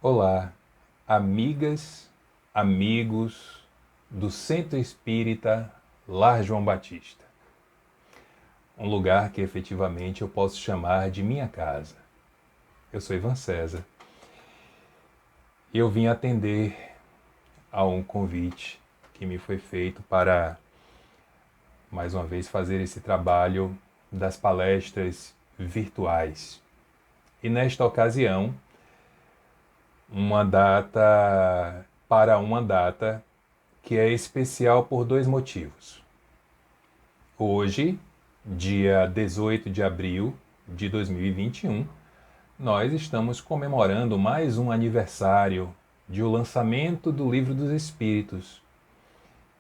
Olá, amigas, amigos do Centro Espírita Lar João Batista. Um lugar que efetivamente eu posso chamar de minha casa. Eu sou Ivan César e eu vim atender a um convite que me foi feito para, mais uma vez, fazer esse trabalho das palestras virtuais. E nesta ocasião, uma data que é especial por dois motivos. Hoje, dia 18 de abril de 2021, nós estamos comemorando mais um aniversário de o lançamento do Livro dos Espíritos,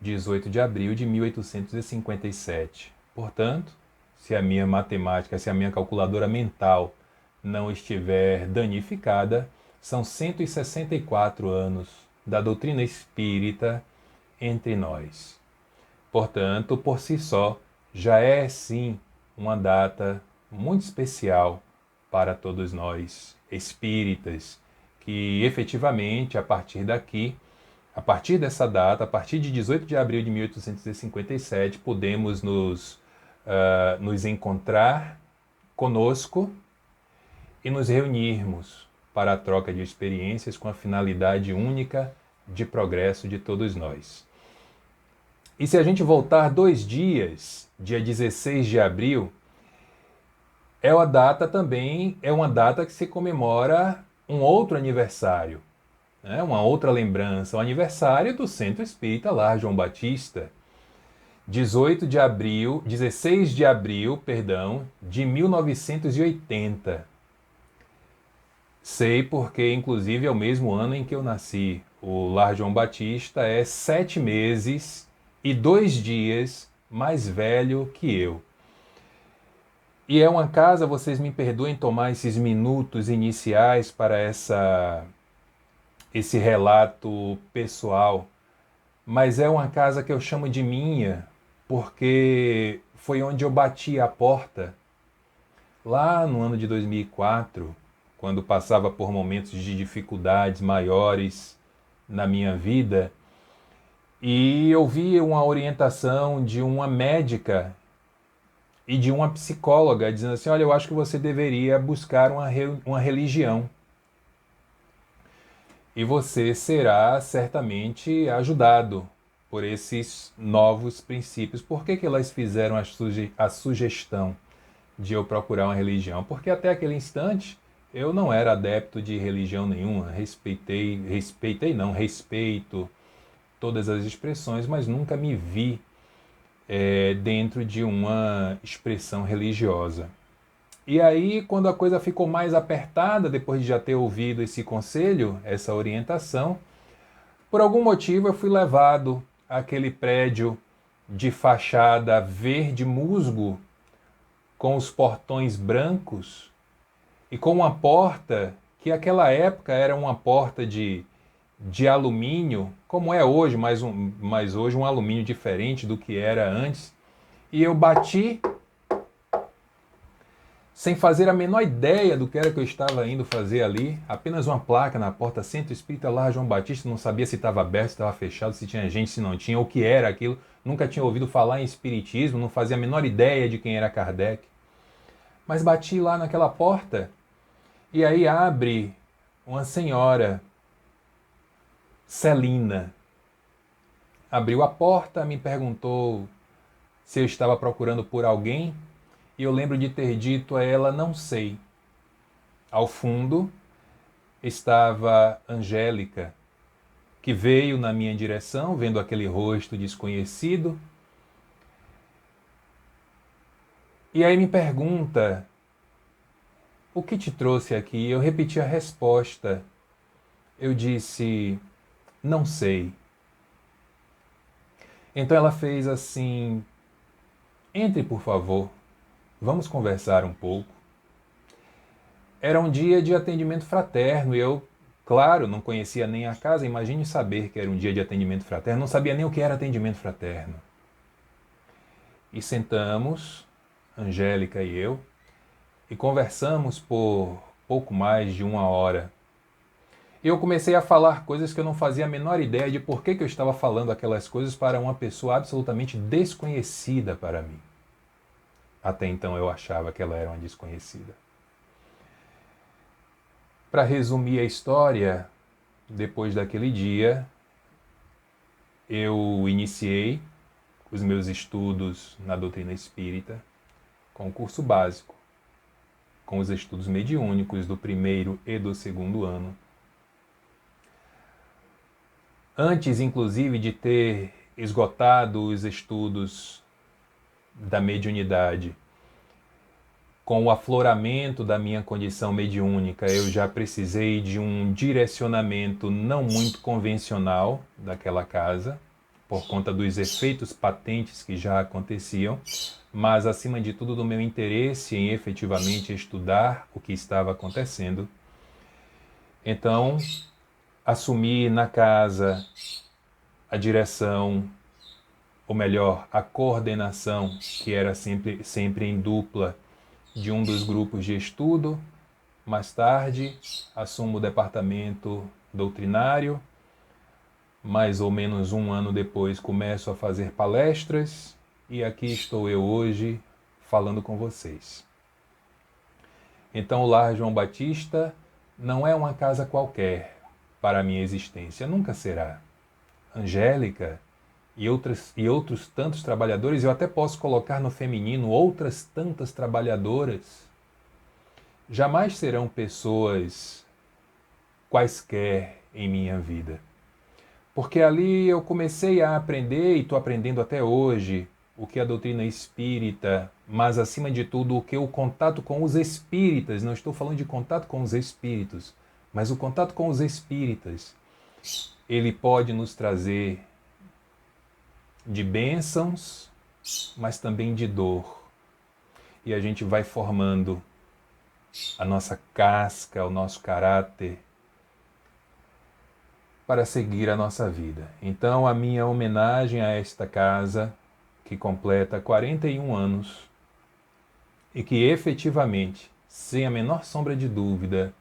18 de abril de 1857. Portanto, se a minha matemática, se a minha calculadora mental não estiver danificada, são 164 anos da doutrina espírita entre nós. Portanto, por si só, já é sim uma data muito especial para todos nós espíritas, que efetivamente a partir dessa data, a partir de 18 de abril de 1857, podemos nos encontrar conosco e nos reunirmos para a troca de experiências com a finalidade única de progresso de todos nós. E se a gente voltar 2 dias, dia 16 de abril, é uma data que se comemora um outro aniversário, né? Uma outra lembrança, o aniversário do Centro Espírita Lar João Batista, 16 de abril, de 1980. Sei porque, inclusive, é o mesmo ano em que eu nasci. O Lar João Batista é 7 meses e 2 dias mais velho que eu. E é uma casa, vocês me perdoem tomar esses minutos iniciais para esse relato pessoal, mas é uma casa que eu chamo de minha, porque foi onde eu bati a porta lá no ano de 2004, quando passava por momentos de dificuldades maiores na minha vida, e eu vi uma orientação de uma médica e de uma psicóloga dizendo assim: olha, eu acho que você deveria buscar uma religião e você será certamente ajudado por esses novos princípios. Por que elas fizeram a sugestão de eu procurar uma religião? Porque até aquele instante eu não era adepto de religião nenhuma, respeito todas as expressões, mas nunca me vi dentro de uma expressão religiosa. E aí, quando a coisa ficou mais apertada, depois de já ter ouvido esse conselho, essa orientação, por algum motivo eu fui levado àquele prédio de fachada verde musgo, com os portões brancos e com uma porta que naquela época era uma porta de alumínio, como é hoje, mas hoje um alumínio diferente do que era antes. E eu bati sem fazer a menor ideia do que era que eu estava indo fazer ali, apenas uma placa na porta, Centro Espírita Lar João Batista, não sabia se estava aberto, se estava fechado, se tinha gente, se não tinha, o que era aquilo, nunca tinha ouvido falar em espiritismo, não fazia a menor ideia de quem era Kardec. Mas bati lá naquela porta e aí abre uma senhora, Celina. Abriu a porta, me perguntou se eu estava procurando por alguém e eu lembro de ter dito a ela: não sei. Ao fundo estava Angélica, que veio na minha direção, vendo aquele rosto desconhecido. E aí me pergunta: o que te trouxe aqui? Eu repeti a resposta. Eu disse: não sei. Então ela fez assim: entre, por favor, vamos conversar um pouco. Era um dia de atendimento fraterno e eu, claro, não conhecia nem a casa, imagine saber que era um dia de atendimento fraterno, não sabia nem o que era atendimento fraterno. E sentamos, Angélica e eu, e conversamos por pouco mais de 1 hora. Eu comecei a falar coisas que eu não fazia a menor ideia de por que eu estava falando aquelas coisas para uma pessoa absolutamente desconhecida para mim. Até então eu achava que ela era uma desconhecida. Para resumir a história, depois daquele dia, eu iniciei os meus estudos na doutrina espírita com o curso básico, com os estudos mediúnicos do primeiro e do segundo ano. Antes, inclusive, de ter esgotado os estudos da mediunidade, com o afloramento da minha condição mediúnica, eu já precisei de um direcionamento não muito convencional daquela casa, por conta dos efeitos patentes que já aconteciam, mas, acima de tudo, do meu interesse em efetivamente estudar o que estava acontecendo. Então, assumi na casa a direção, ou melhor, a coordenação, que era sempre em dupla, de um dos grupos de estudo. Mais tarde, assumo o departamento doutrinário. Mais ou menos um ano depois, começo a fazer palestras e aqui estou eu hoje falando com vocês. Então, o Lar João Batista não é uma casa qualquer para a minha existência, nunca será. Angélica e outros tantos trabalhadores, eu até posso colocar no feminino outras tantas trabalhadoras, jamais serão pessoas quaisquer em minha vida. Porque ali eu comecei a aprender, e estou aprendendo até hoje, o que a doutrina espírita, mas acima de tudo o que o contato com os espíritas, não estou falando de contato com os espíritos, mas o contato com os espíritas, ele pode nos trazer de bênçãos, mas também de dor. E a gente vai formando a nossa casca, o nosso caráter, para seguir a nossa vida. Então, a minha homenagem a esta casa, que completa 41 anos, e que efetivamente, sem a menor sombra de dúvida,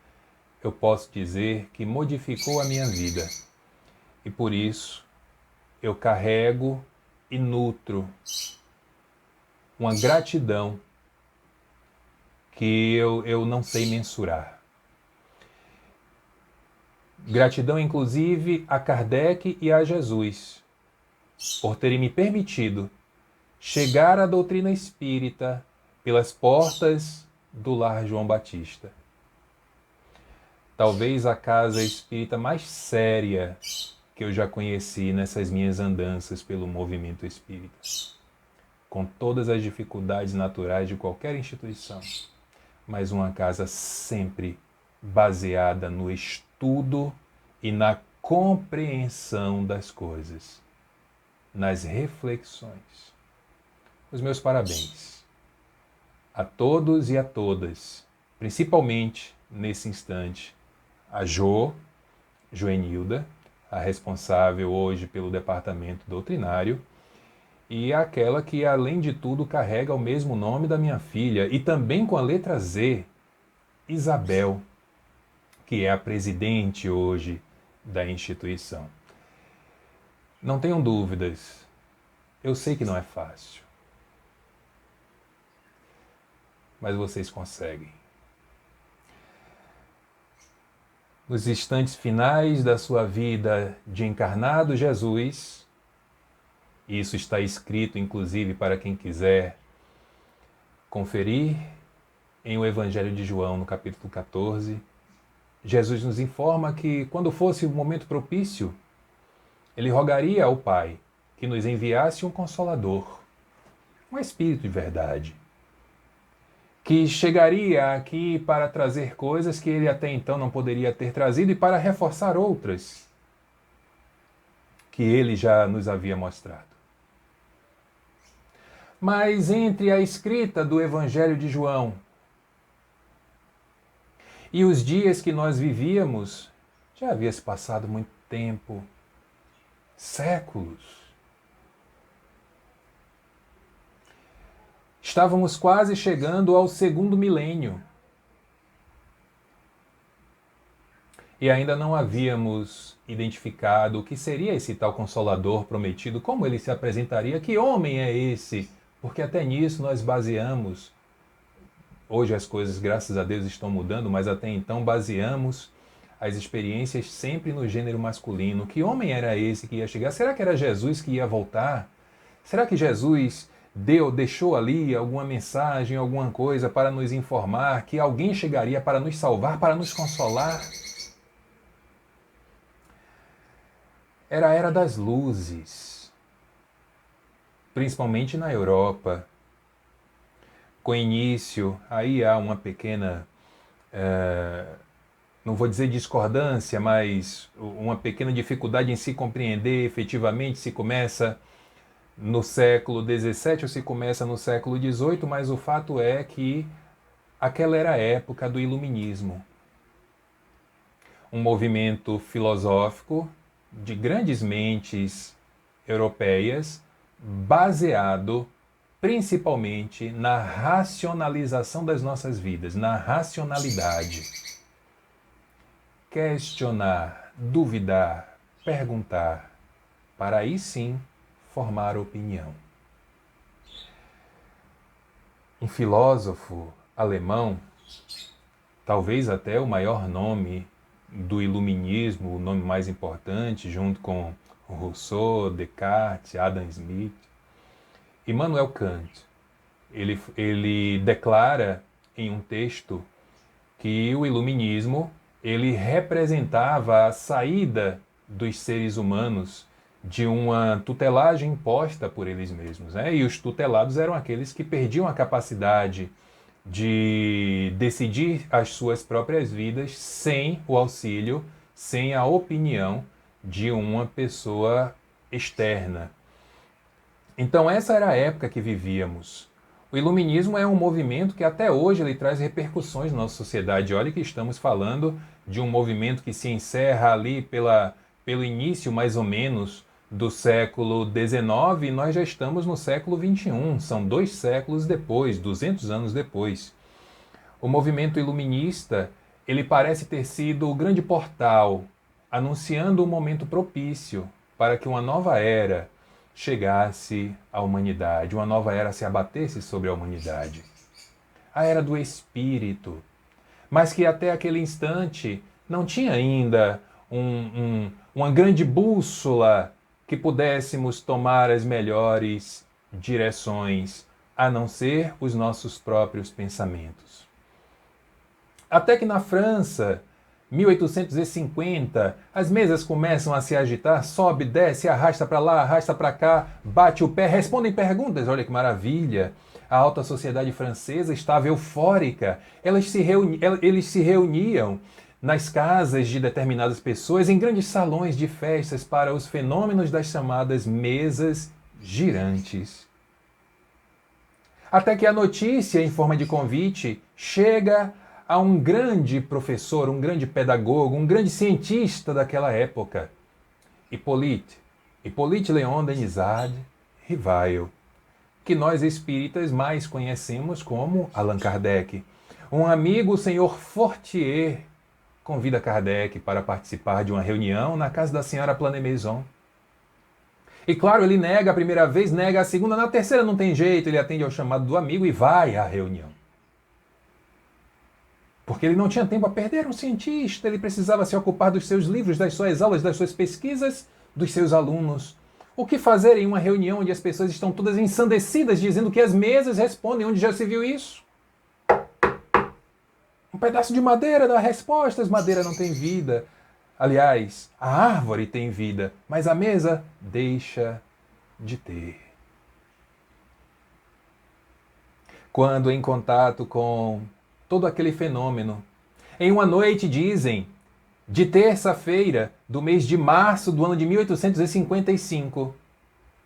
eu posso dizer que modificou a minha vida. E por isso, eu carrego e nutro uma gratidão que eu não sei mensurar. Gratidão, inclusive, a Kardec e a Jesus, por terem me permitido chegar à doutrina espírita pelas portas do Lar João Batista. Talvez a casa espírita mais séria que eu já conheci nessas minhas andanças pelo movimento espírita, com todas as dificuldades naturais de qualquer instituição, mas uma casa sempre baseada no estudo e na compreensão das coisas, nas reflexões. Os meus parabéns a todos e a todas, principalmente nesse instante, a Joenilda, a responsável hoje pelo departamento doutrinário, e aquela que, além de tudo, carrega o mesmo nome da minha filha, e também com a letra Z, Isabel, que é a presidente hoje da instituição. Não tenham dúvidas, eu sei que não é fácil, mas vocês conseguem. Nos instantes finais da sua vida de encarnado Jesus, e isso está escrito, inclusive, para quem quiser conferir, em o Evangelho de João, no capítulo 14, Jesus nos informa que, quando fosse o momento propício, ele rogaria ao Pai que nos enviasse um Consolador, um Espírito de verdade, que chegaria aqui para trazer coisas que ele até então não poderia ter trazido e para reforçar outras que ele já nos havia mostrado. Mas entre a escrita do Evangelho de João e os dias que nós vivíamos, já havia se passado muito tempo, séculos. Estávamos quase chegando ao segundo milênio. e ainda não havíamos identificado o que seria esse tal Consolador prometido, como ele se apresentaria, que homem é esse? Porque até nisso nós baseamos, hoje as coisas, graças a Deus, estão mudando, mas até então baseamos as experiências sempre no gênero masculino. Que homem era esse que ia chegar? Será que era Jesus que ia voltar? Será que Jesus deixou ali alguma mensagem, alguma coisa para nos informar que alguém chegaria para nos salvar, para nos consolar? Era a Era das Luzes, principalmente na Europa. Com início, aí há uma pequena, não vou dizer discordância, mas uma pequena dificuldade em se compreender efetivamente se começa no século XVII ou se começa no século XVIII, mas o fato é que aquela era a época do Iluminismo. Um movimento filosófico de grandes mentes europeias, baseado principalmente na racionalização das nossas vidas, na racionalidade. Questionar, duvidar, perguntar, para aí sim formar opinião. Um filósofo alemão, talvez até o maior nome do iluminismo, o nome mais importante, junto com Rousseau, Descartes, Adam Smith, Immanuel Kant, ele declara em um texto que o iluminismo ele representava a saída dos seres humanos de uma tutelagem imposta por eles mesmos, né? E os tutelados eram aqueles que perdiam a capacidade de decidir as suas próprias vidas sem o auxílio, sem a opinião de uma pessoa externa. Então essa era a época que vivíamos. O iluminismo é um movimento que até hoje ele traz repercussões na nossa sociedade. Olha que estamos falando de um movimento que se encerra ali pelo início, mais ou menos, do século XIX, e nós já estamos no século XXI. São 2 séculos depois, 200 anos depois. O movimento iluminista, ele parece ter sido o grande portal, anunciando um momento propício para que uma nova era chegasse à humanidade, uma nova era se abatesse sobre a humanidade. A era do Espírito, mas que até aquele instante não tinha ainda uma grande bússola que pudéssemos tomar as melhores direções, a não ser os nossos próprios pensamentos. Até que na França, 1850, as mesas começam a se agitar, sobe, desce, arrasta para lá, arrasta para cá, bate o pé, respondem perguntas, olha que maravilha. A alta sociedade francesa estava eufórica, eles se reuniam nas casas de determinadas pessoas, em grandes salões de festas para os fenômenos das chamadas mesas girantes. Até que a notícia, em forma de convite, chega a um grande professor, um grande pedagogo, um grande cientista daquela época, Hippolyte Léon Denisard Rivail, que nós espíritas mais conhecemos como Allan Kardec. Um amigo, o senhor Fortier, convida Kardec para participar de uma reunião na casa da senhora Planney-Maison. E claro, ele nega a primeira vez, nega a segunda, na terceira não tem jeito, ele atende ao chamado do amigo e vai à reunião. Porque ele não tinha tempo a perder, um cientista, ele precisava se ocupar dos seus livros, das suas aulas, das suas pesquisas, dos seus alunos. O que fazer em uma reunião onde as pessoas estão todas ensandecidas, dizendo que as mesas respondem, onde já se viu isso? Um pedaço de madeira dá respostas, madeira não tem vida. Aliás, a árvore tem vida, mas a mesa deixa de ter. Quando em contato com todo aquele fenômeno, em uma noite, dizem, de terça-feira do mês de março do ano de 1855,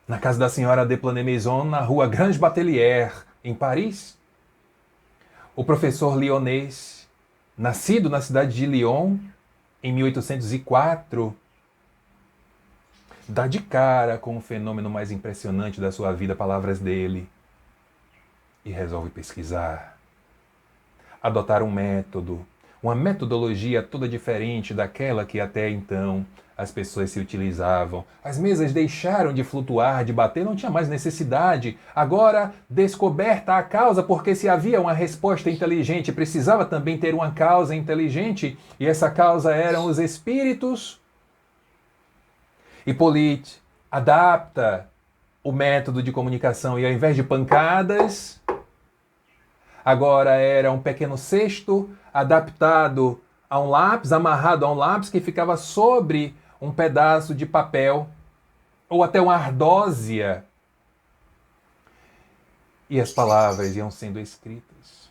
na casa da senhora de Planney-Maison, na rua Grange Batelier, em Paris, o professor lyonês, nascido na cidade de Lyon, em 1804, dá de cara com o fenômeno mais impressionante da sua vida, palavras dele, e resolve pesquisar, adotar um método, uma metodologia toda diferente daquela que até então as pessoas se utilizavam. As mesas deixaram de flutuar, de bater, não tinha mais necessidade. Agora, descoberta a causa, porque se havia uma resposta inteligente, precisava também ter uma causa inteligente, e essa causa eram os espíritos. Hippolyte adapta o método de comunicação e ao invés de pancadas, agora era um pequeno cesto adaptado a um lápis, amarrado a um lápis que ficava sobre um pedaço de papel ou até uma ardósia. E as palavras iam sendo escritas.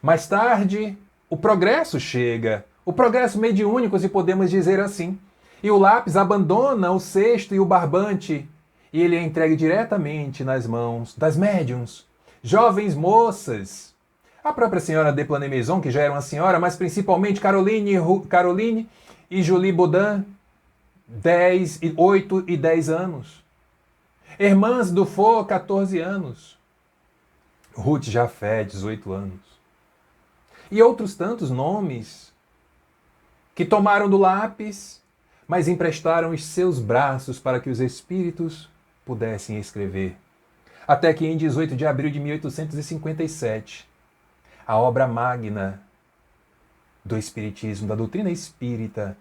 Mais tarde, o progresso chega, o progresso mediúnico, se podemos dizer assim. E o lápis abandona o cesto e o barbante, e ele é entregue diretamente nas mãos das médiuns, jovens moças. A própria senhora de Plane-Maison, que já era uma senhora, mas principalmente Caroline e Julie Baudin, 8 e 10 anos. Irmãs Dufour, 14 anos. Ruth Jafé, 18 anos. E outros tantos nomes que tomaram do lápis, mas emprestaram os seus braços para que os espíritos pudessem escrever. Até que em 18 de abril de 1857, a obra magna do Espiritismo, da doutrina espírita,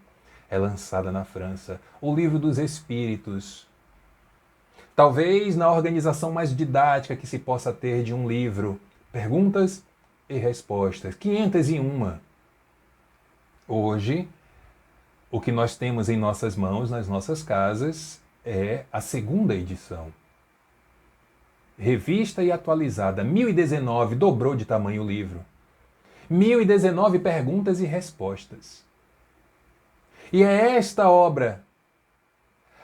é lançada na França. O Livro dos Espíritos. Talvez na organização mais didática que se possa ter de um livro. Perguntas e respostas. 501. Hoje, o que nós temos em nossas mãos, nas nossas casas, é a segunda edição. Revista e atualizada, 1019, dobrou de tamanho o livro. 1019 perguntas e respostas. E é esta obra,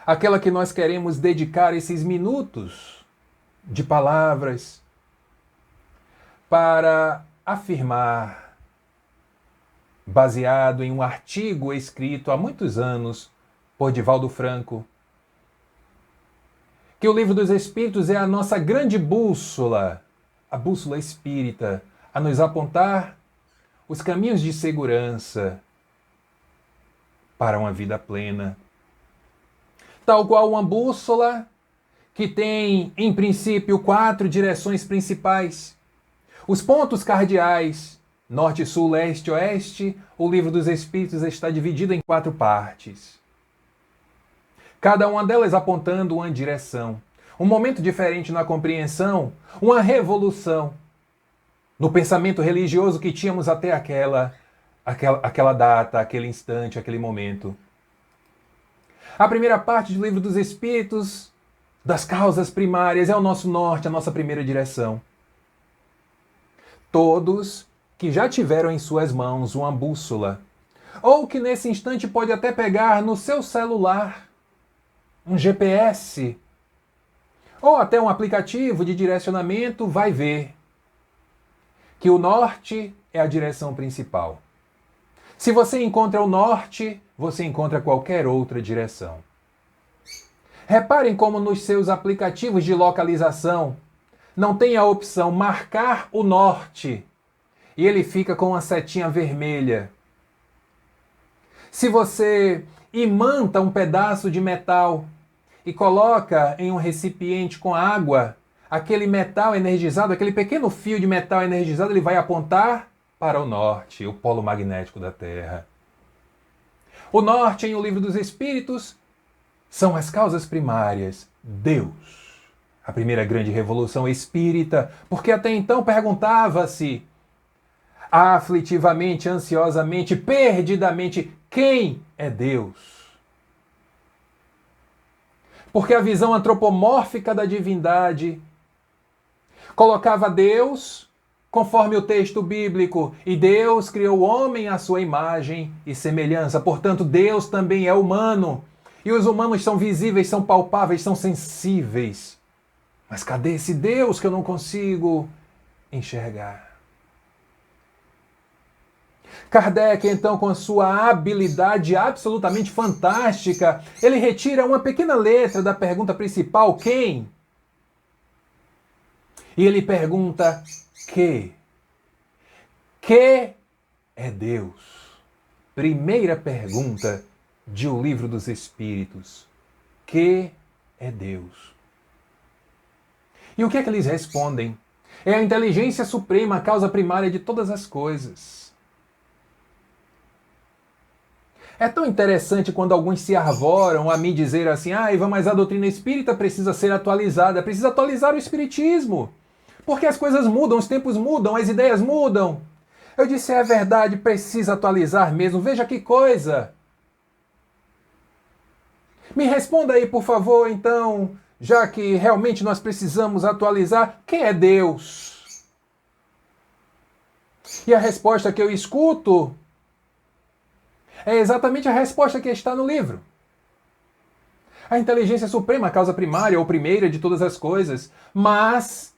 aquela que nós queremos dedicar esses minutos de palavras para afirmar, baseado em um artigo escrito há muitos anos por Divaldo Franco, que o Livro dos Espíritos é a nossa grande bússola, a bússola espírita, a nos apontar os caminhos de segurança para uma vida plena. Tal qual uma bússola que tem, em princípio, 4 direções principais. Os pontos cardeais, norte, sul, leste, oeste, o Livro dos Espíritos está dividido em 4 partes. Cada uma delas apontando uma direção. Um momento diferente na compreensão, uma revolução no pensamento religioso que tínhamos até aquela data, aquele instante, aquele momento. A primeira parte do Livro dos Espíritos, das causas primárias, é o nosso norte, a nossa primeira direção. Todos que já tiveram em suas mãos uma bússola, ou que nesse instante pode até pegar no seu celular um GPS, ou até um aplicativo de direcionamento, vai ver que o norte é a direção principal. Se você encontra o norte, você encontra qualquer outra direção. Reparem como nos seus aplicativos de localização não tem a opção marcar o norte e ele fica com uma setinha vermelha. Se você imanta um pedaço de metal e coloca em um recipiente com água, aquele metal energizado, aquele pequeno fio de metal energizado, ele vai apontar para o norte, o polo magnético da Terra. O norte, em O Livro dos Espíritos, são as causas primárias. Deus. A primeira grande revolução espírita, porque até então perguntava-se aflitivamente, ansiosamente, perdidamente, quem é Deus? Porque a visão antropomórfica da divindade colocava Deus conforme o texto bíblico, e Deus criou o homem à sua imagem e semelhança. Portanto, Deus também é humano. E os humanos são visíveis, são palpáveis, são sensíveis. Mas cadê esse Deus que eu não consigo enxergar? Kardec, então, com a sua habilidade absolutamente fantástica, ele retira uma pequena letra da pergunta principal, quem? E ele pergunta, que? Que é Deus? Primeira pergunta de O Livro dos Espíritos. Que é Deus? E o que é que eles respondem? É a inteligência suprema, a causa primária de todas as coisas. É tão interessante quando alguns se arvoram a me dizer assim, Ivan, mas a doutrina espírita precisa ser atualizada, precisa atualizar o espiritismo. Porque as coisas mudam, os tempos mudam, as ideias mudam. Eu disse, é verdade, precisa atualizar mesmo, veja que coisa. Me responda aí, por favor, então, já que realmente nós precisamos atualizar, quem é Deus? E a resposta que eu escuto é exatamente a resposta que está no livro. A inteligência suprema, a causa primária ou primeira de todas as coisas. Mas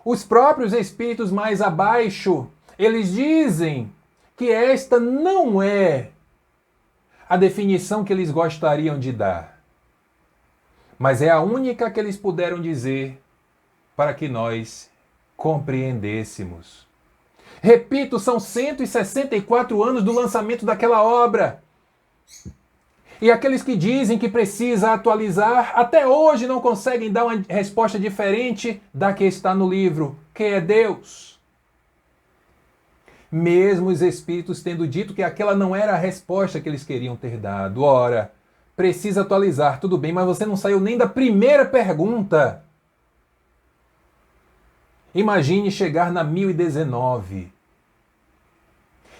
os próprios espíritos mais abaixo, eles dizem que esta não é a definição que eles gostariam de dar. Mas é a única que eles puderam dizer para que nós compreendêssemos. Repito, são 164 anos do lançamento daquela obra. E aqueles que dizem que precisa atualizar, até hoje não conseguem dar uma resposta diferente da que está no livro, que é Deus. Mesmo os espíritos tendo dito que aquela não era a resposta que eles queriam ter dado. Ora, precisa atualizar, tudo bem, mas você não saiu nem da primeira pergunta. Imagine chegar na 1019.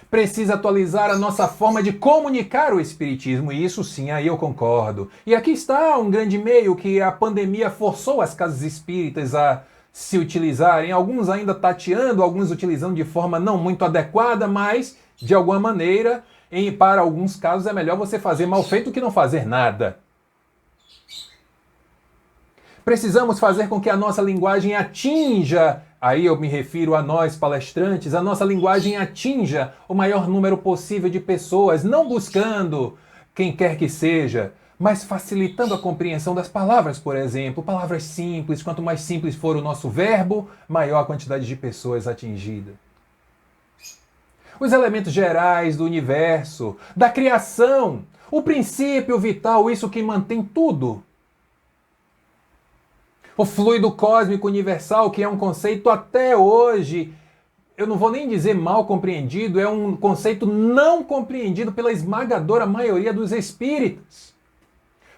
Precisa atualizar a nossa forma de comunicar o espiritismo, e isso sim, aí eu concordo. E aqui está um grande meio que a pandemia forçou as casas espíritas a se utilizarem, alguns ainda tateando, alguns utilizando de forma não muito adequada, mas de alguma maneira, para alguns casos é melhor você fazer mal feito do que não fazer nada. Precisamos fazer com que a nossa linguagem atinja, aí eu me refiro a nós palestrantes, a nossa linguagem atinja o maior número possível de pessoas, não buscando quem quer que seja, mas facilitando a compreensão das palavras, por exemplo, palavras simples. Quanto mais simples for o nosso verbo, maior a quantidade de pessoas atingida. Os elementos gerais do universo, da criação, o princípio vital, isso que mantém tudo. O fluido cósmico universal, que é um conceito até hoje, eu não vou nem dizer mal compreendido, é um conceito não compreendido pela esmagadora maioria dos espíritas.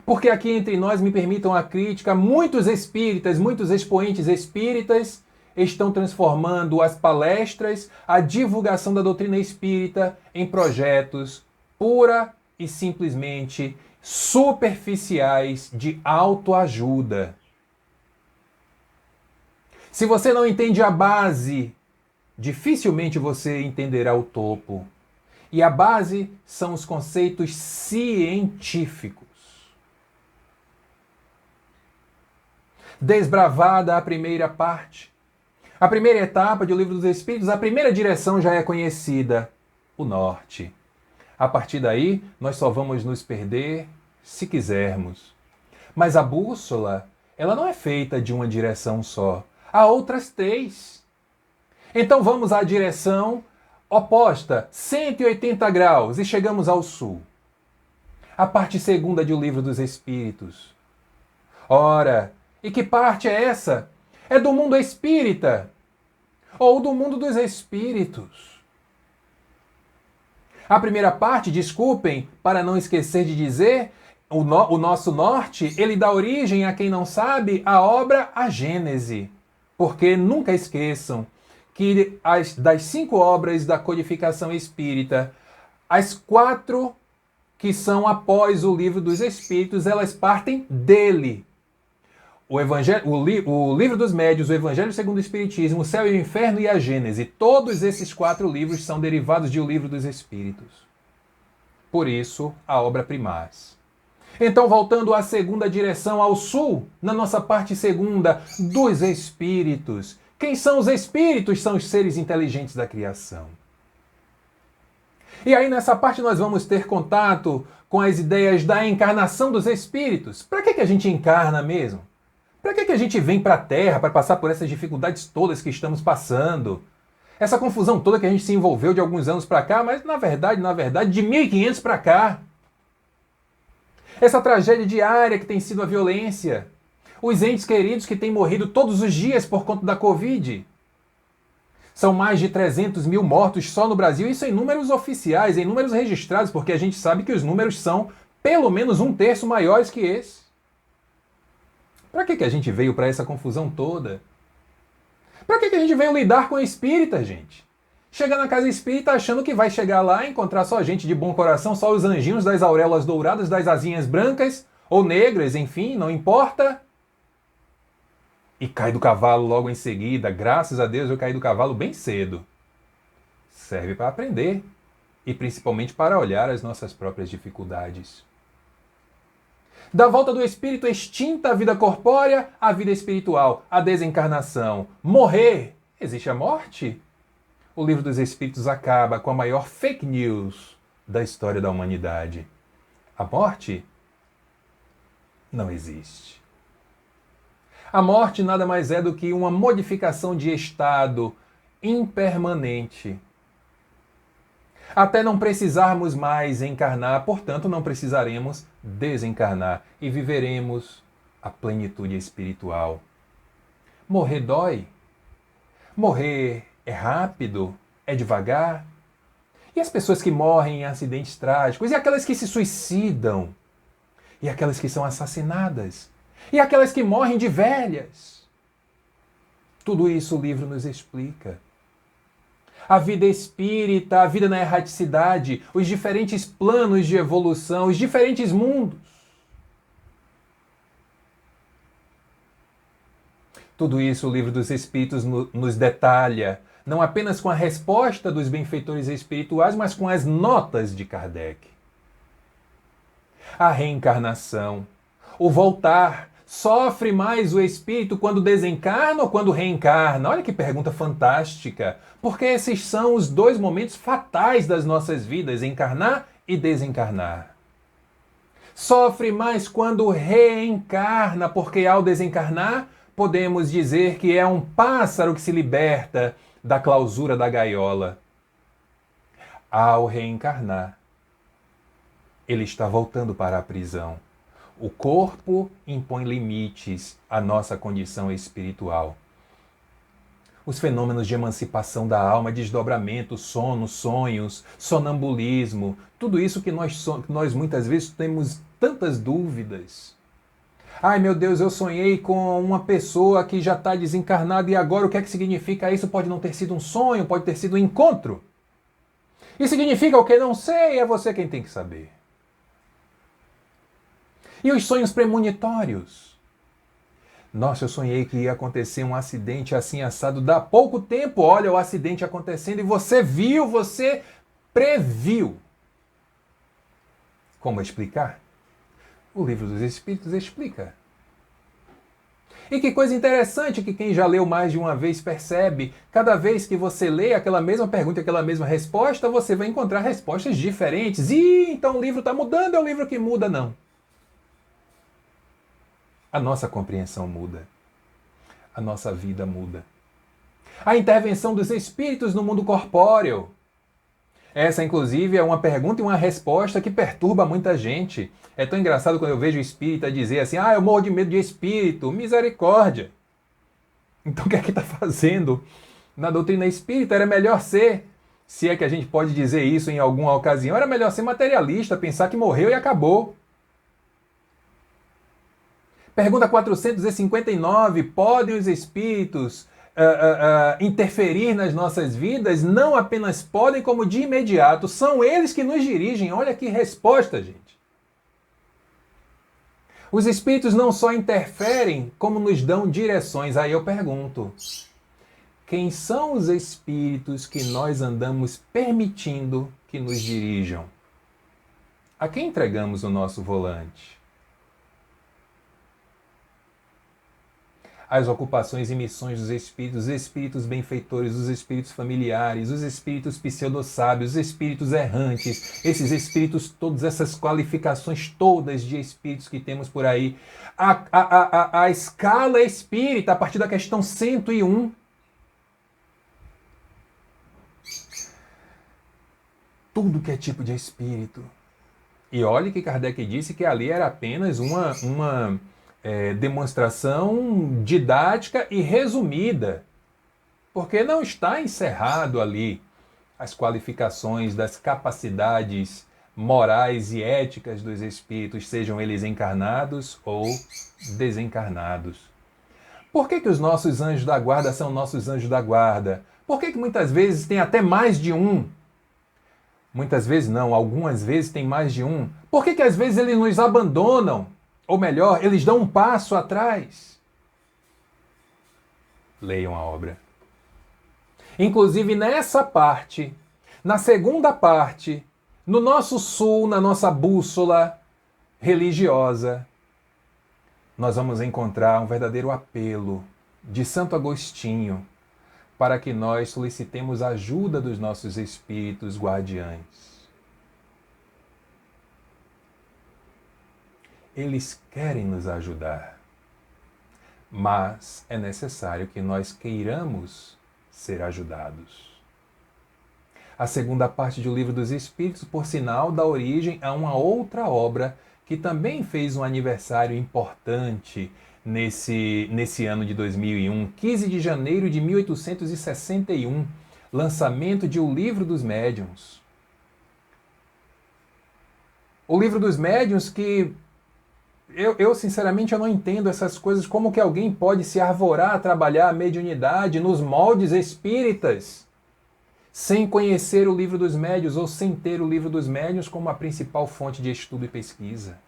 Porque aqui entre nós, me permitam a crítica, muitos espíritas, muitos expoentes espíritas estão transformando as palestras, a divulgação da doutrina espírita em projetos pura e simplesmente superficiais de autoajuda. Se você não entende a base, dificilmente você entenderá o topo. E a base são os conceitos científicos. Desbravada a primeira parte, a primeira etapa do Livro dos Espíritos, a primeira direção já é conhecida, o norte. A partir daí, nós só vamos nos perder se quisermos. Mas a bússola, ela não é feita de uma direção só. Há outras 3. Então vamos à direção oposta, 180 graus, e chegamos ao sul. A parte segunda do Livro dos Espíritos. Ora, e que parte é essa? É do mundo espírita, ou do mundo dos espíritos. A primeira parte, desculpem, para não esquecer de dizer, o nosso norte, ele dá origem, a quem não sabe, à obra A Gênese. Porque nunca esqueçam que das 5 obras da codificação espírita, as 4 que são após o Livro dos Espíritos, elas partem dele. O Livro dos Médiuns, o Evangelho segundo o Espiritismo, o Céu e o Inferno e a Gênese. Todos esses 4 livros são derivados de O Livro dos Espíritos. Por isso, a obra primaz. Então, voltando à segunda direção, ao sul, na nossa parte segunda, dos espíritos. Quem são os espíritos? São os seres inteligentes da criação. E aí, nessa parte, nós vamos ter contato com as ideias da encarnação dos espíritos. Para que a gente encarna mesmo? Para que a gente vem para a Terra para passar por essas dificuldades todas que estamos passando? Essa confusão toda que a gente se envolveu de alguns anos para cá, mas na verdade, de 1500 para cá. Essa tragédia diária que tem sido a violência. Os entes queridos que têm morrido todos os dias por conta da Covid. São mais de 300 mil mortos só no Brasil, isso em números oficiais, em números registrados, porque a gente sabe que os números são pelo menos 1/3 maiores que esse. Para que a gente veio para essa confusão toda? Para que a gente veio lidar com a espírita, gente? Chega na casa espírita achando que vai chegar lá e encontrar só gente de bom coração, só os anjinhos das auréolas douradas, das asinhas brancas ou negras, enfim, não importa. E cai do cavalo logo em seguida. Graças a Deus eu caí do cavalo bem cedo. Serve para aprender e principalmente para olhar as nossas próprias dificuldades. Da volta do espírito extinta a vida corpórea, a vida espiritual, a desencarnação. Morrer. Existe a morte? O Livro dos Espíritos acaba com a maior fake news da história da humanidade. A morte não existe. A morte nada mais é do que uma modificação de estado impermanente. Até não precisarmos mais encarnar, portanto não precisaremos desencarnar e viveremos a plenitude espiritual. Morrer dói? Morrer é rápido? É devagar? E as pessoas que morrem em acidentes trágicos? E aquelas que se suicidam? E aquelas que são assassinadas? E aquelas que morrem de velhas? Tudo isso o livro nos explica. A vida espírita, a vida na erraticidade, os diferentes planos de evolução, os diferentes mundos. Tudo isso o Livro dos Espíritos nos detalha, não apenas com a resposta dos benfeitores espirituais, mas com as notas de Kardec. A reencarnação, o voltar. Sofre mais o espírito quando desencarna ou quando reencarna? Olha que pergunta fantástica. Porque esses são os dois momentos fatais das nossas vidas, encarnar e desencarnar. Sofre mais quando reencarna, porque ao desencarnar, podemos dizer que é um pássaro que se liberta da clausura da gaiola. Ao reencarnar, ele está voltando para a prisão. O corpo impõe limites à nossa condição espiritual. Os fenômenos de emancipação da alma, desdobramento, sono, sonhos, sonambulismo, tudo isso que nós muitas vezes temos tantas dúvidas. Ai meu Deus, eu sonhei com uma pessoa que já está desencarnada e agora o que é que significa isso? Pode não ter sido um sonho, pode ter sido um encontro. E significa o que? Não sei, é você quem tem que saber. E os sonhos premonitórios? Nossa, eu sonhei que ia acontecer um acidente assim assado. Dá pouco tempo, olha o acidente acontecendo e você viu, você previu. Como explicar? O Livro dos Espíritos explica. E que coisa interessante que quem já leu mais de uma vez percebe. Cada vez que você lê aquela mesma pergunta, aquela mesma resposta, você vai encontrar respostas diferentes. E então o livro está mudando, é o livro que muda, não. A nossa compreensão muda. A nossa vida muda. A intervenção dos espíritos no mundo corpóreo. Essa, inclusive, é uma pergunta e uma resposta que perturba muita gente. É tão engraçado quando eu vejo o espírita dizer assim, eu morro de medo de espírito. Misericórdia. Então o que é que está fazendo? Na doutrina espírita era melhor ser, se é que a gente pode dizer isso em alguma ocasião, era melhor ser materialista, pensar que morreu e acabou. Pergunta 459. Podem os espíritos interferir nas nossas vidas? Não apenas podem, como de imediato. São eles que nos dirigem. Olha que resposta, gente. Os espíritos não só interferem, como nos dão direções. Aí eu pergunto, quem são os espíritos que nós andamos permitindo que nos dirijam? A quem entregamos o nosso volante? As ocupações e missões dos espíritos, os espíritos benfeitores, os espíritos familiares, os espíritos pseudo-sábios, os espíritos errantes, esses espíritos, todas essas qualificações todas de espíritos que temos por aí. A escala espírita, a partir da questão 101. tudo que é tipo de espírito. E olhe que Kardec disse que ali era apenas uma demonstração didática e resumida, porque não está encerrado ali as qualificações das capacidades morais e éticas dos espíritos, sejam eles encarnados ou desencarnados. Por que os nossos anjos da guarda são nossos anjos da guarda? Por que muitas vezes tem até mais de um? Muitas vezes não, algumas vezes tem mais de um. Por que às vezes eles nos abandonam? Ou melhor, eles dão um passo atrás? Leiam a obra. Inclusive nessa parte, na segunda parte, no nosso sul, na nossa bússola religiosa, nós vamos encontrar um verdadeiro apelo de Santo Agostinho para que nós solicitemos a ajuda dos nossos espíritos guardiães. Eles querem nos ajudar, mas é necessário que nós queiramos ser ajudados. A segunda parte do Livro dos Espíritos, por sinal, dá origem a uma outra obra que também fez um aniversário importante nesse ano de 2001, 15 de janeiro de 1861, lançamento de O Livro dos Médiuns. O Livro dos Médiuns que eu sinceramente eu não entendo essas coisas, como que alguém pode se arvorar a trabalhar a mediunidade nos moldes espíritas sem conhecer o Livro dos Médiuns ou sem ter o Livro dos Médiuns como a principal fonte de estudo e pesquisa.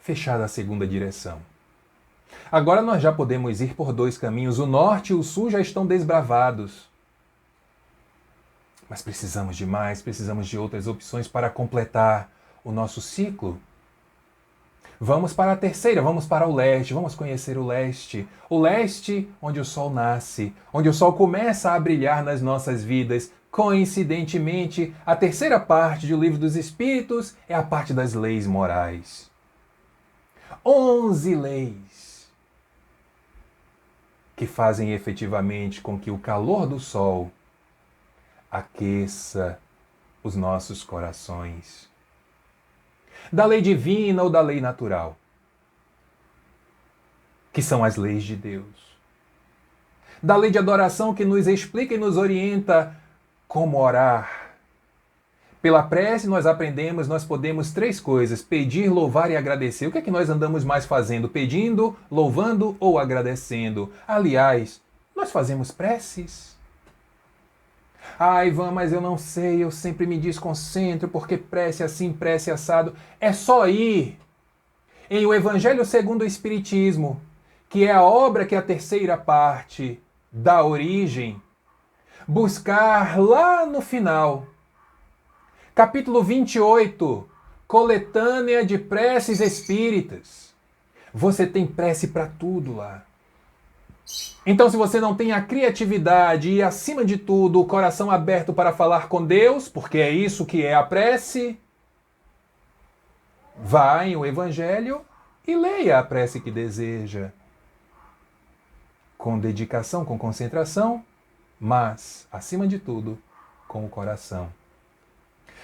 Fechada a segunda direção. Agora nós já podemos ir por dois caminhos. O norte e o sul já estão desbravados. Mas precisamos de mais, precisamos de outras opções para completar o nosso ciclo. Vamos para a terceira, vamos para o leste, vamos conhecer o leste. O leste, onde o sol nasce, onde o sol começa a brilhar nas nossas vidas. Coincidentemente, a terceira parte do Livro dos Espíritos é a parte das leis morais. 11 leis que fazem efetivamente com que o calor do sol aqueça os nossos corações. Da lei divina ou da lei natural, que são as leis de Deus. Da lei de adoração que nos explica e nos orienta como orar. Pela prece nós aprendemos, nós podemos três coisas: pedir, louvar e agradecer. O que é que nós andamos mais fazendo? Pedindo, louvando ou agradecendo? Aliás, nós fazemos preces? Ah, Ivan, mas eu não sei, eu sempre me desconcentro porque prece assim, prece assado. É só ir em O Evangelho segundo o Espiritismo, que é a obra que a terceira parte dá origem, buscar lá no final, capítulo 28, coletânea de preces espíritas. Você tem prece para tudo lá. Então, se você não tem a criatividade e, acima de tudo, o coração aberto para falar com Deus, porque é isso que é a prece, vá em O Evangelho e leia a prece que deseja. Com dedicação, com concentração, mas, acima de tudo, com o coração.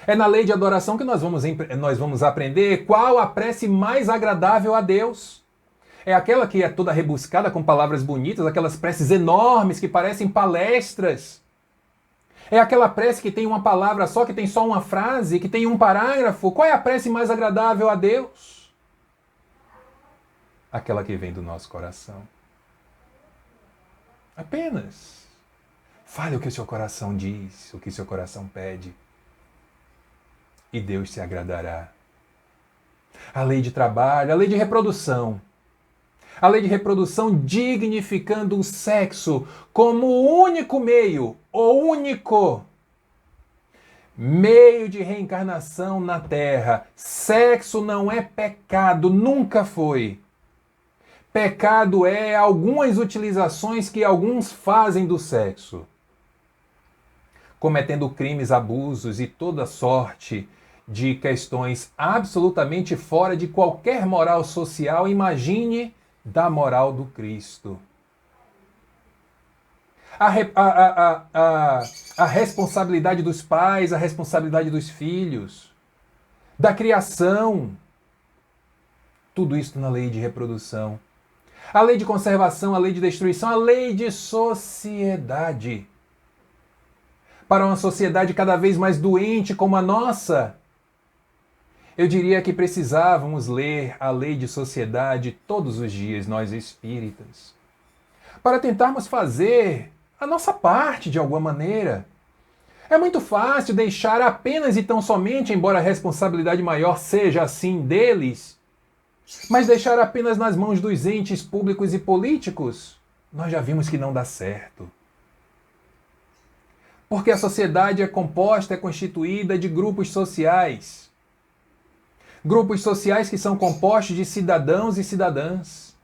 É na lei de adoração que nós vamos aprender qual a prece mais agradável a Deus. É aquela que é toda rebuscada com palavras bonitas, aquelas preces enormes que parecem palestras. É aquela prece que tem uma palavra só, que tem só uma frase, que tem um parágrafo. Qual é a prece mais agradável a Deus? Aquela que vem do nosso coração. Apenas fale o que o seu coração diz, o que o seu coração pede. E Deus se agradará. A lei de trabalho, a lei de reprodução. A lei de reprodução dignificando o sexo como o único meio, o único meio de reencarnação na Terra. Sexo não é pecado, nunca foi. Pecado é algumas utilizações que alguns fazem do sexo, cometendo crimes, abusos e toda sorte de questões absolutamente fora de qualquer moral social. Imagine da moral do Cristo. a responsabilidade dos pais, a responsabilidade dos filhos, da criação. Tudo isso na lei de reprodução. A lei de conservação, a lei de destruição, a lei de sociedade. Para uma sociedade cada vez mais doente como a nossa, eu diria que precisávamos ler a lei de sociedade todos os dias, nós espíritas, para tentarmos fazer a nossa parte de alguma maneira. É muito fácil deixar apenas e tão somente, embora a responsabilidade maior seja assim deles, mas deixar apenas nas mãos dos entes públicos e políticos, nós já vimos que não dá certo. Porque a sociedade é composta, é constituída de grupos sociais. Grupos sociais que são compostos de cidadãos e cidadãs.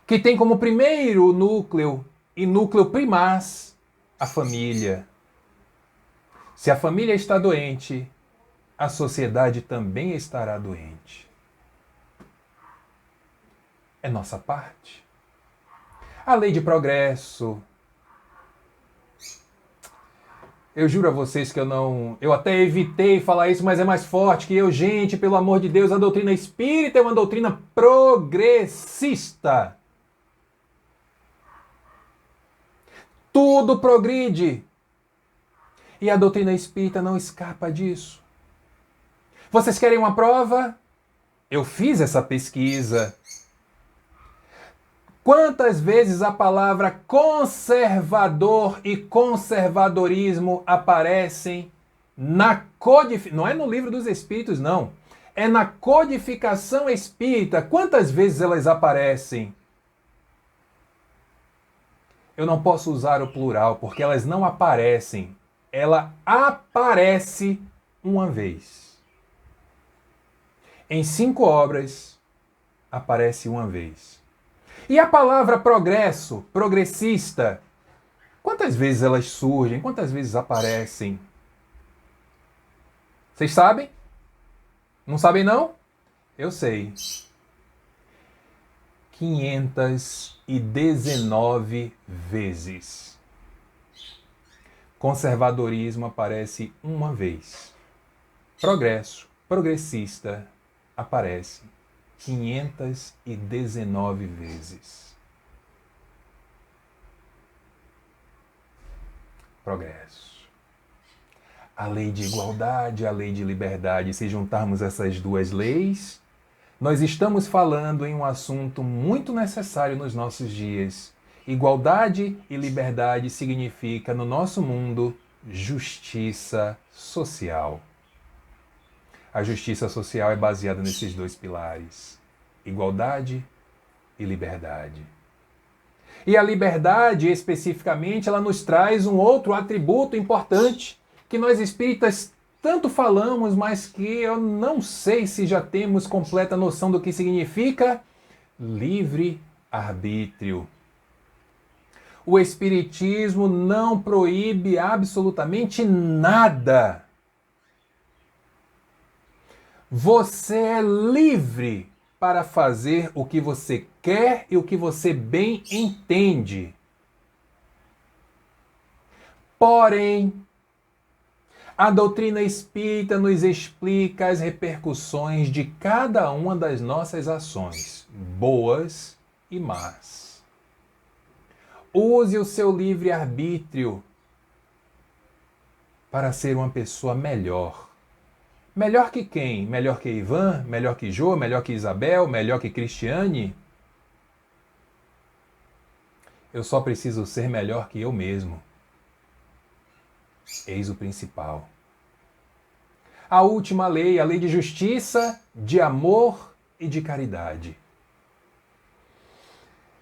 Que tem como primeiro núcleo e núcleo primaz a família. Se a família está doente, a sociedade também estará doente. É nossa parte. A lei de progresso. Eu juro a vocês que eu até evitei falar isso, mas é mais forte que eu. Gente, pelo amor de Deus, a doutrina espírita é uma doutrina progressista. Tudo progride. E a doutrina espírita não escapa disso. Vocês querem uma prova? Eu fiz essa pesquisa. Quantas vezes a palavra conservador e conservadorismo aparecem na codificação? Não é no Livro dos Espíritos, não. É na codificação espírita. Quantas vezes elas aparecem? Eu não posso usar o plural, porque elas não aparecem. Ela aparece uma vez. Em 5 obras, aparece uma vez. E a palavra progresso, progressista, quantas vezes elas surgem? Quantas vezes aparecem? Vocês sabem? Não sabem não? Eu sei. 519 vezes. Conservadorismo aparece uma vez. Progresso, progressista, aparece 519 vezes. Progresso. A lei de igualdade, a lei de liberdade, se juntarmos essas duas leis, nós estamos falando em um assunto muito necessário nos nossos dias. Igualdade e liberdade significa, no nosso mundo, justiça social. A justiça social é baseada nesses 2 pilares: igualdade e liberdade. E a liberdade, especificamente, ela nos traz um outro atributo importante que nós espíritas tanto falamos, mas que eu não sei se já temos completa noção do que significa: livre-arbítrio. O Espiritismo não proíbe absolutamente nada. Você é livre para fazer o que você quer e o que você bem entende. Porém, a doutrina espírita nos explica as repercussões de cada uma das nossas ações, boas e más. Use o seu livre-arbítrio para ser uma pessoa melhor. Melhor que quem? Melhor que Ivan? Melhor que Jô? Melhor que Isabel? Melhor que Cristiane? Eu só preciso ser melhor que eu mesmo. Eis o principal. A última lei, a lei de justiça, de amor e de caridade.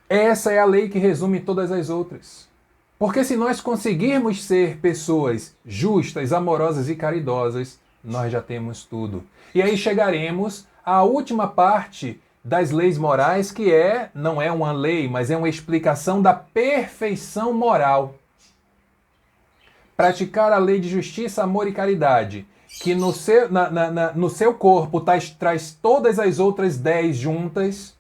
Essa é a lei que resume todas as outras. Porque se nós conseguirmos ser pessoas justas, amorosas e caridosas, nós já temos tudo. E aí chegaremos à última parte das leis morais, que não é uma lei, mas é uma explicação da perfeição moral. Praticar a lei de justiça, amor e caridade, que no seu corpo traz todas as outras 10 juntas,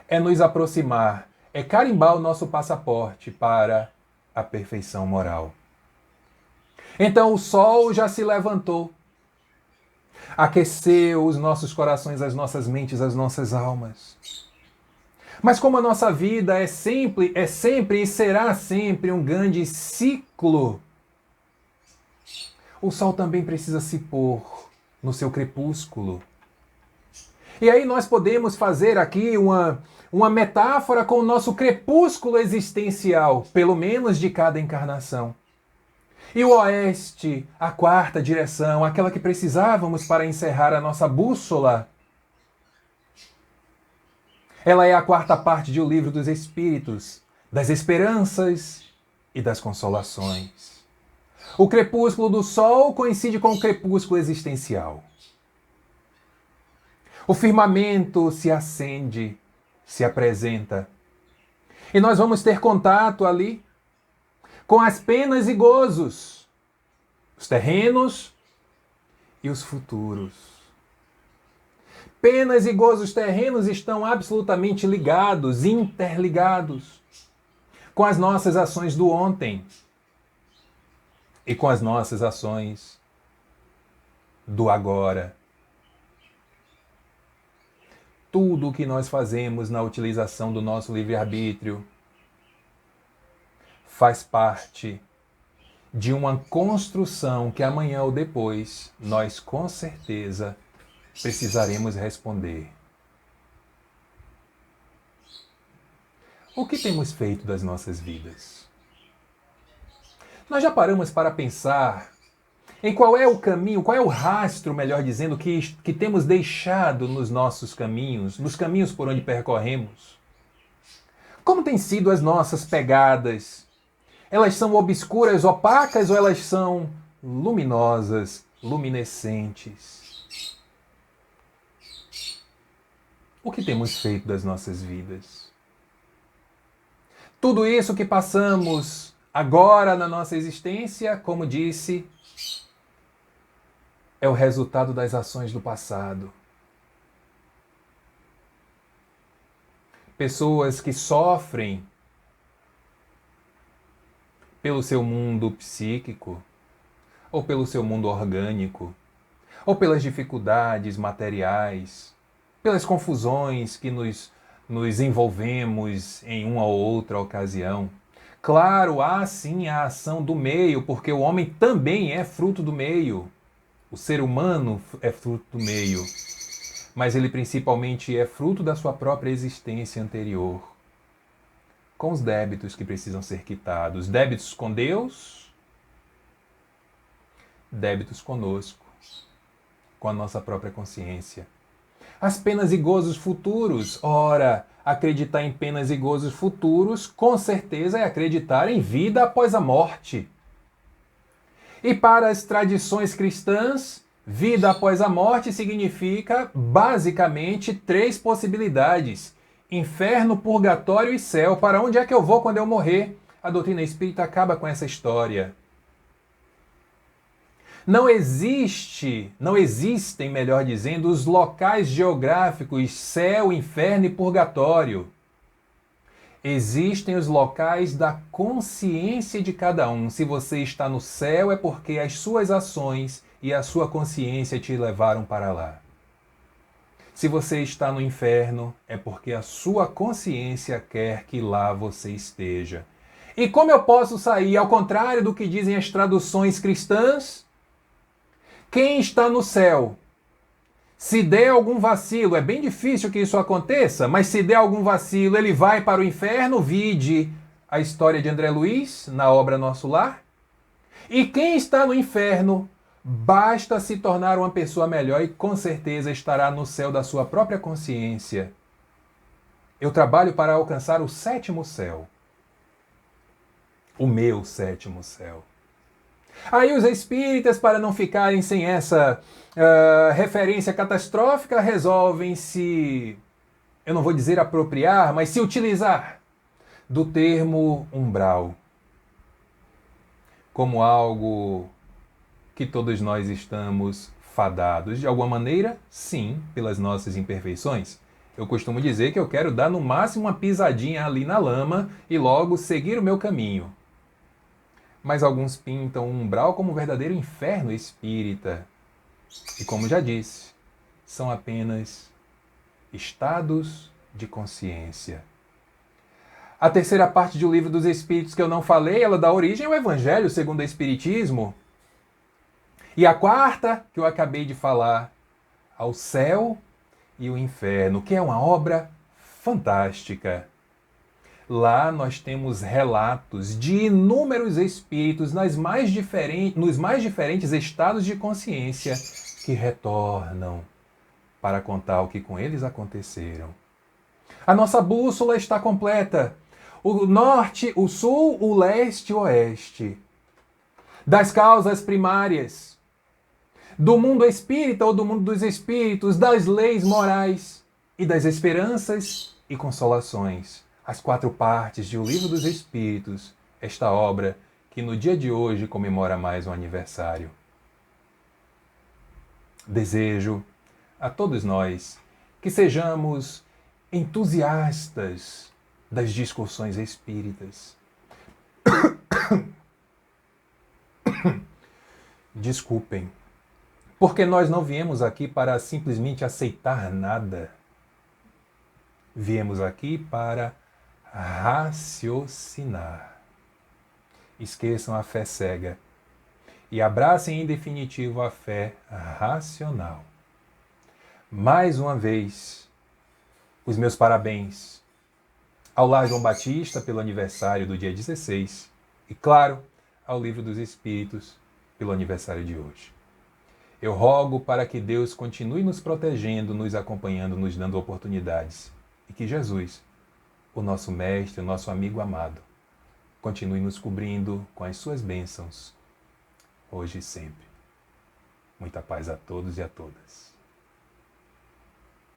é nos aproximar, é carimbar o nosso passaporte para a perfeição moral. Então o sol já se levantou, aqueceu os nossos corações, as nossas mentes, as nossas almas. Mas como a nossa vida é sempre e será sempre um grande ciclo, o sol também precisa se pôr no seu crepúsculo. E aí nós podemos fazer aqui uma metáfora com o nosso crepúsculo existencial, pelo menos de cada encarnação. E o oeste, a quarta direção, aquela que precisávamos para encerrar a nossa bússola, ela é a quarta parte de O Livro dos Espíritos, das esperanças e das consolações. O crepúsculo do sol coincide com o crepúsculo existencial. O firmamento se acende, se apresenta. E nós vamos ter contato ali com as penas e gozos, os terrenos e os futuros. Penas e gozos terrenos estão absolutamente ligados, interligados com as nossas ações do ontem e com as nossas ações do agora. Tudo o que nós fazemos na utilização do nosso livre-arbítrio faz parte de uma construção que amanhã ou depois nós com certeza precisaremos responder. O que temos feito das nossas vidas? Nós já paramos para pensar em qual é o caminho, qual é o rastro, melhor dizendo, que temos deixado nos nossos caminhos, nos caminhos por onde percorremos? Como têm sido as nossas pegadas? Elas são obscuras, opacas ou elas são luminosas, luminescentes? O que temos feito das nossas vidas? Tudo isso que passamos agora na nossa existência, como disse, é o resultado das ações do passado. Pessoas que sofrem pelo seu mundo psíquico, ou pelo seu mundo orgânico, ou pelas dificuldades materiais, pelas confusões que nos envolvemos em uma ou outra ocasião. Claro, há sim a ação do meio, porque o homem também é fruto do meio. O ser humano é fruto do meio, mas ele principalmente é fruto da sua própria existência anterior, com os débitos que precisam ser quitados. Débitos com Deus, débitos conosco, com a nossa própria consciência. As penas e gozos futuros. Ora, acreditar em penas e gozos futuros, com certeza é acreditar em vida após a morte. E para as tradições cristãs, vida após a morte significa basicamente 3 possibilidades: inferno, purgatório e céu. Para onde é que eu vou quando eu morrer? A doutrina espírita acaba com essa história. Não existem, melhor dizendo, os locais geográficos céu, inferno e purgatório. Existem os locais da consciência de cada um. Se você está no céu, é porque as suas ações e a sua consciência te levaram para lá. Se você está no inferno, é porque a sua consciência quer que lá você esteja. E como eu posso sair, ao contrário do que dizem as traduções cristãs? Quem está no céu, se der algum vacilo, é bem difícil que isso aconteça, mas se der algum vacilo, ele vai para o inferno. Vide a história de André Luiz na obra Nosso Lar. E quem está no inferno, basta se tornar uma pessoa melhor e com certeza estará no céu da sua própria consciência. Eu trabalho para alcançar o 7º céu. O meu 7º céu. Aí os espíritas, para não ficarem sem essa referência catastrófica, resolvem se, eu não vou dizer apropriar, mas se utilizar do termo umbral como algo que todos nós estamos fadados. De alguma maneira, sim, pelas nossas imperfeições. Eu costumo dizer que eu quero dar no máximo uma pisadinha ali na lama e logo seguir o meu caminho. Mas alguns pintam o umbral como um verdadeiro inferno espírita. E como já disse, são apenas estados de consciência. A terceira parte do Livro dos Espíritos que eu não falei, ela dá origem ao Evangelho segundo o Espiritismo. E a quarta, que eu acabei de falar, ao céu e o inferno, que é uma obra fantástica. Lá nós temos relatos de inúmeros espíritos nos mais diferentes estados de consciência que retornam para contar o que com eles aconteceram. A nossa bússola está completa. O norte, o sul, o leste e o oeste. Das causas primárias. Do mundo espírita ou do mundo dos espíritos, das leis morais e das esperanças e consolações. As 4 partes de O Livro dos Espíritos, esta obra que no dia de hoje comemora mais um aniversário. Desejo a todos nós que sejamos entusiastas das discussões espíritas. Desculpem, porque nós não viemos aqui para simplesmente aceitar nada. Viemos aqui para raciocinar. Esqueçam a fé cega e abracem em definitivo a fé racional. Mais uma vez, os meus parabéns ao Lar João Batista pelo aniversário do dia 16 e, claro, ao Livro dos Espíritos pelo aniversário de hoje. Eu rogo para que Deus continue nos protegendo, nos acompanhando, nos dando oportunidades e que Jesus, o nosso mestre, o nosso amigo amado, continue nos cobrindo com as suas bênçãos, hoje e sempre. Muita paz a todos e a todas.